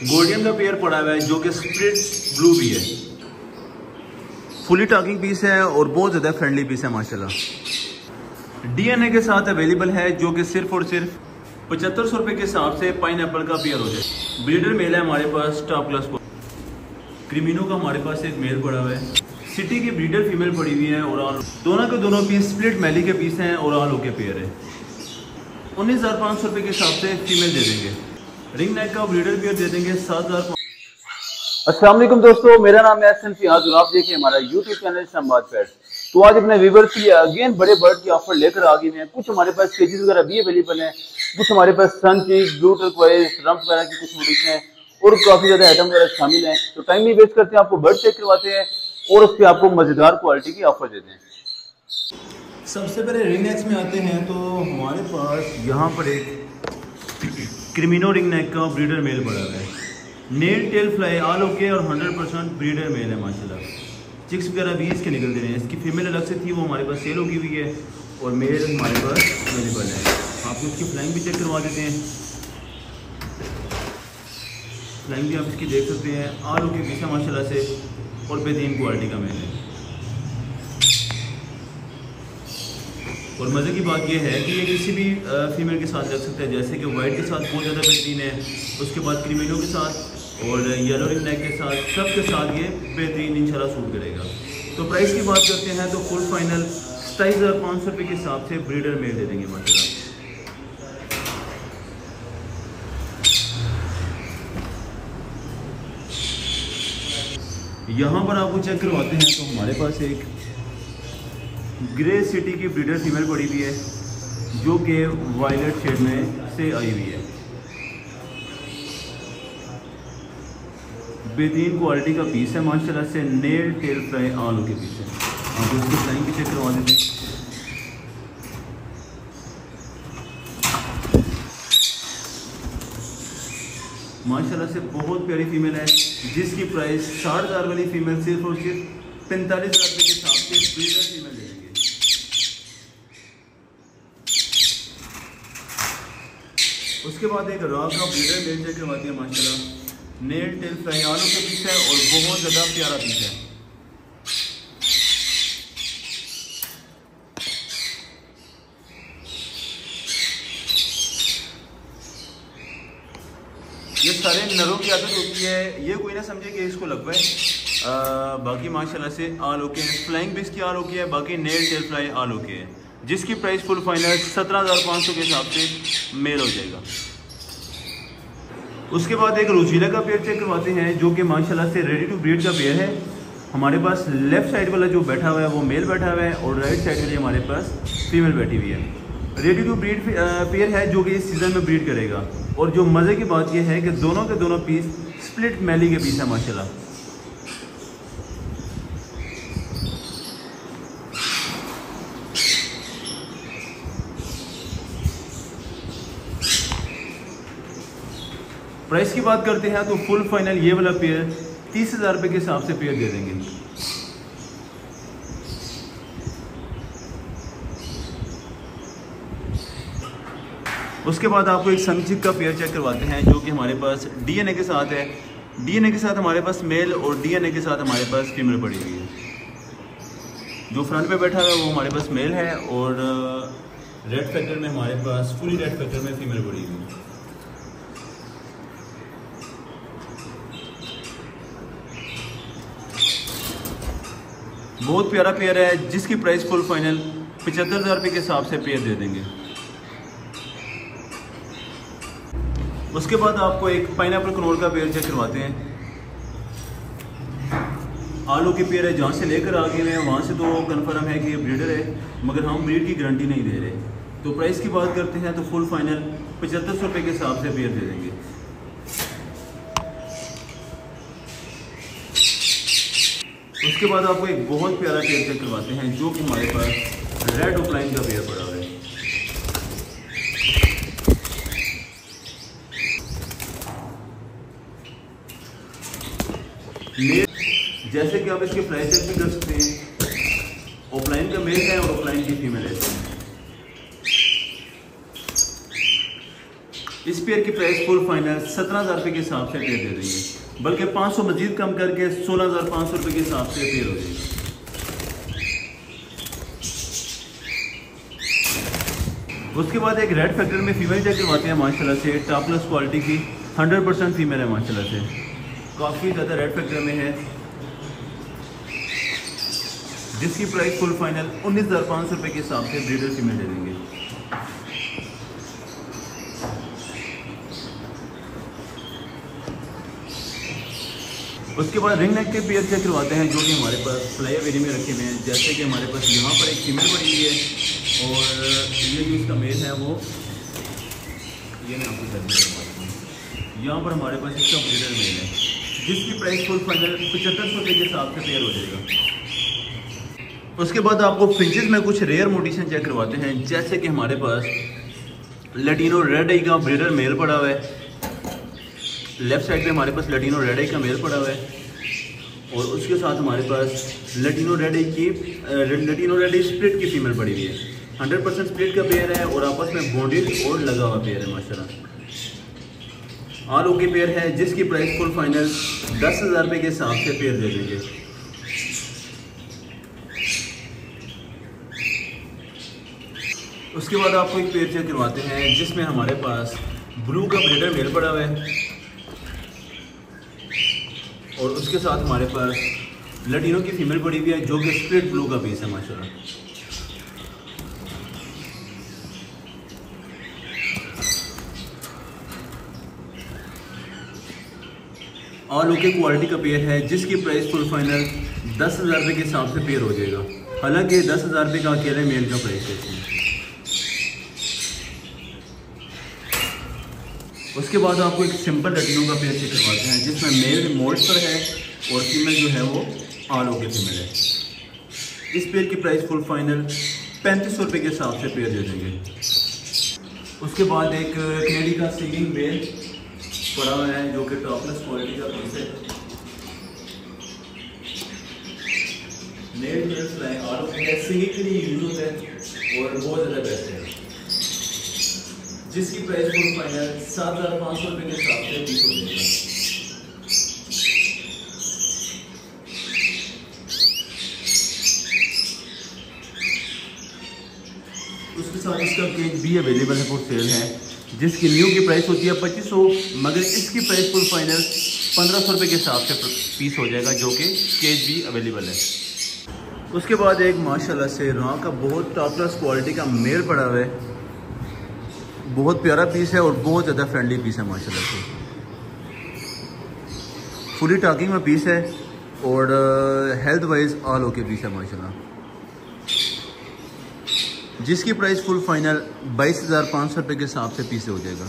Gouldian का pair पड़ा हुआ है जो कि स्प्लिट ब्लू भी है। फुली टॉकिंग पीस है और बहुत ज़्यादा फ्रेंडली पीस है माशाल्लाह। डीएनए के साथ अवेलेबल है जो कि सिर्फ और सिर्फ 7500 रुपये के हिसाब से पाइनएप्पल का पेयर हो जाए। ब्रीडर मेल है हमारे पास टॉप क्लास को। क्रिमिनो का हमारे पास एक मेल पड़ा हुआ है। सिटी की ब्रीडर फीमेल पड़ी हुई है और दोनों के दोनों पीस स्प्लिट मैली के पीस हैं और ऑल ओके पेयर है। 19,500 रुपये के हिसाब से फीमेल दे देंगे। रिंग नेक का ब्रीडर पेयर दे देंगे 7,000। अस्सलाम वालेकुम दोस्तों, मेरा नाम है एहसन फियाज और आप देखिए हमारा यूट्यूब चैनल शाहबाद पेट्स। तो आज अपने व्यूअर्स के लिए अगेन बड़े बर्ड की ऑफर लेकर आ गए हैं। कुछ हमारे पास केजेस वगैरह भी अवेलेबल हैं, कुछ हमारे पास सन चीज, ब्लू टर्कोइज, रम्प वगैरह की कुछ मॉडल्स हैं और काफी ज्यादा आइटम वगैरह शामिल हैं। तो टाइम नहीं वेस्ट करते हैं, आपको बर्ड चेक करवाते हैं और उस पर आपको मजेदार क्वालिटी की ऑफर देते हैं। सबसे पहले रिंग नेक्स में आते हैं तो हमारे पास यहाँ पर एक क्रिमिनो रिंग नेक का ब्रीडर मेल पड़ा हुआ है। Nail tail fly all okay और 100% ब्रीडर मेल है माशाल्लाह। चिक्स वगैरह भी इसके निकल दे रहे हैं। इसकी फीमेल अलग से थी, वो हमारे पास सेल होगी हुई है और मेल हमारे पास अवेलेबल है। आपको इसकी फ्लाइंग भी चेक करवा देते हैं। फ्लाइंग भी आप इसकी देख सकते हैं। ऑल ओके पीस है माशाल्लाह से और बेहतरीन क्वालिटी का मेल है। और मज़े की बात यह है कि ये किसी भी फीमेल के साथ लग सकता है, जैसे कि वाइट के साथ बहुत ज़्यादा बेहतरीन है, उसके बाद क्रिमिनो के साथ और येलो रिंग नेक के साथ, सब के साथ ये बेहतरीन इंशाल्लाह सूट करेगा। तो प्राइस की बात करते हैं तो फुल फाइनल 27,500 रुपये के हिसाब से ब्रीडर मेल दे देंगे माशाल्लाह। यहाँ पर आपको चेक करवाते हैं तो हमारे पास एक ग्रे सिटी की ब्रीडर फीमेल पड़ी हुई है जो कि वायलेट शेड में से आई हुई है। बेहतरीन क्वालिटी का पीस है माशाल्लाह से। Nail tail fly all okay piece है। आप उसकी फ्लाइंग भी चेक करवा देते हैं। माशाल्लाह से बहुत प्यारी फीमेल है जिसकी प्राइस 60,000 वाली फीमेल सिर्फ और सिर्फ 45,000 रुपये के हिसाब से ब्रीडर फीमेल दे देंगे। उसके बाद एक रॉ का ब्रीडर मेल चेक करवाती है माशाल्लाह। Nail tail fly all okay piece है और बहुत ज़्यादा प्यारा पीस है। ये सारे नरों की आदत होती है, ये कोई ना समझे कि इसको लगवाए। बाकी माशाल्लाह से ऑल ओके है। फ्लाइंग भी इसकी ऑल ओके है। बाकी nail tail fly all okay है जिसकी प्राइस फुल फाइनल 17,500 के हिसाब से मेल हो जाएगा। उसके बाद एक रोजीला का पेयर चेक करवाते हैं जो कि माशाल्लाह से रेडी टू ब्रीड का पेयर है। हमारे पास लेफ्ट साइड वाला जो बैठा हुआ है वो मेल बैठा हुआ है और राइट साइड वाली हमारे पास फीमेल बैठी हुई है। रेडी टू ब्रीड पेयर है जो कि इस सीज़न में ब्रीड करेगा। और जो मज़े की बात यह है कि दोनों के दोनों पीस स्प्लिट मैली के पीस है माशाल्लाह। प्राइस की बात करते हैं तो फुल फाइनल ये वाला पेयर 30,000 रुपये के हिसाब से पेयर दे देंगे। उसके बाद आपको एक सनचिक का पेयर चेक करवाते हैं जो कि हमारे पास डीएनए के साथ है। डीएनए के साथ हमारे पास मेल और डीएनए के साथ हमारे पास फीमेल पड़ी हुई है। जो फ्रंट पे बैठा हुआ है वो हमारे पास मेल है और रेड फैक्टर में हमारे पास फुली रेड फैक्टर में फीमेल पड़ी हुई है। बहुत प्यारा पेयर है जिसकी प्राइस फुल फाइनल 75,000 रुपये के हिसाब से पेयर दे देंगे। उसके बाद आपको एक पाइनएप्पल कनोर का पेयर चेक करवाते हैं। आलू की पेयर है, जहाँ से लेकर आ गए हैं वहाँ से तो कंफर्म है कि ये ब्रीडर है, मगर हम ब्रीड की गारंटी नहीं दे रहे। तो प्राइस की बात करते हैं तो फुल फाइनल 7500 रुपये के हिसाब से पेयर दे देंगे। उसके बाद आपको एक बहुत प्यारा पेयर चेक करवाते हैं जो कि हमारे पास रेड ऑफलाइन का पेयर पड़ा हुआ है। जैसे कि आप इसके प्राइस चेक भी कर सकते हैं। ऑफलाइन का मेल है और ऑफलाइन की फीमेल है। इस पेयर की प्राइस फुल फाइनल 17,000 रुपये के हिसाब से पेयर दे देंगे, बल्कि 500 मजीद कम करके 16,500 रुपये के हिसाब से पेयर हो जाएगी। उसके बाद एक रेड फैक्टर में फीमेल चेक करवाते हैं माशाल्लाह से, टॉप क्लास क्वालिटी की 100% फीमेल है माशाल्लाह से, काफ़ी ज़्यादा रेड फैक्टर में है, जिसकी प्राइस फुल फाइनल 19,500 रुपये के हिसाब से ब्रीडर फीमेल दे देंगे। उसके बाद रिंग नेक के पेयर चेक करवाते हैं, जो कि हमारे पास फ्लायर वेरी में रखे हुए हैं। जैसे कि हमारे पास यहाँ पर एक फीमेल पड़ी हुई है और ये जो इसका मेल है वो ये मैं आपको करवाता हूँ। यहाँ पर हमारे पास इसका ब्रीडर मेल है, जिसकी प्राइस फुल फाइनल 7500 रुपये के हिसाब से पेयर हो जाएगा। उसके बाद आपको फिंचेस में कुछ रेयर मोटिशन चेक करवाते हैं। जैसे कि हमारे पास लैटिनो रेड आई का ब्रीडर मेल पड़ा हुआ है, लेफ्ट साइड पे हमारे पास लैटिनो रेड आई का मेल पड़ा हुआ है, और उसके साथ हमारे पास लैटिनो रेड आई स्प्लिट की फीमेल पड़ी हुई है। 100% स्प्लिट का पेयर है और आपस में बॉन्डेड और लगा हुआ पेयर है माशाल्लाह। ऑल ओके पेयर है, जिसकी प्राइस फुल फाइनल 10,000 रुपये के हिसाब से पेयर दे देंगे। उसके बाद आपको एक पेयर चेक करवाते हैं, जिसमें हमारे पास ब्लू का ब्रीडर मेल पड़ा हुआ है और उसके साथ हमारे पास लैटिनो की फीमेल पड़ी हुई है, जो कि स्प्लिट ब्लू का पीस है माशाल्लाह। ऑल ओके क्वालिटी का पेयर है, जिसकी प्राइस फुल फाइनल 10,000 रुपये के हिसाब से पेयर हो जाएगा। हालांकि 10,000 रुपये का अकेले मेल का प्राइस है इसमें। उसके बाद आपको एक सिंपल लैटिनो का पेयर चेक करवाते हैं, जिसमें मेल मोल्ड पर है और फीमेल जो है वो ऑल ओके फीमेल है। इस पेयर की प्राइस फुल फाइनल 3500 रुपये के हिसाब से पेयर दे देंगे। उसके बाद एक कैनेडी का सिंगिंग मेल पड़ा हुआ है, जो कि टॉप क्लास क्वालिटी का पीस है। मेल ऑल ओके सिंगिंग के लिए यूज होता है और बहुत ज़्यादा बेस्ट है, जिसकी प्राइस फुल फाइनल 7,500 रुपये के हिसाब से पीस हो जाएगा। उसके साथ इसका केज भी अवेलेबल है, फॉर सेल है, जिसकी न्यू की प्राइस होती है 2500, मगर इसकी प्राइस फुल फाइनल 1500 रुपये के हिसाब से पीस हो जाएगा, जो कि केज भी अवेलेबल है। उसके बाद एक माशाल्लाह से रॉ का बहुत टॉप क्लास क्वालिटी का मेल पड़ा हुआ है, बहुत प्यारा पीस है और बहुत ज़्यादा फ्रेंडली पीस है माशाल्लाह से। फुली टॉकिंग में पीस है और health wise all okay piece है माशाल्लाह, जिसकी प्राइस फुल फाइनल 22,500 रुपये के हिसाब से पीस हो जाएगा।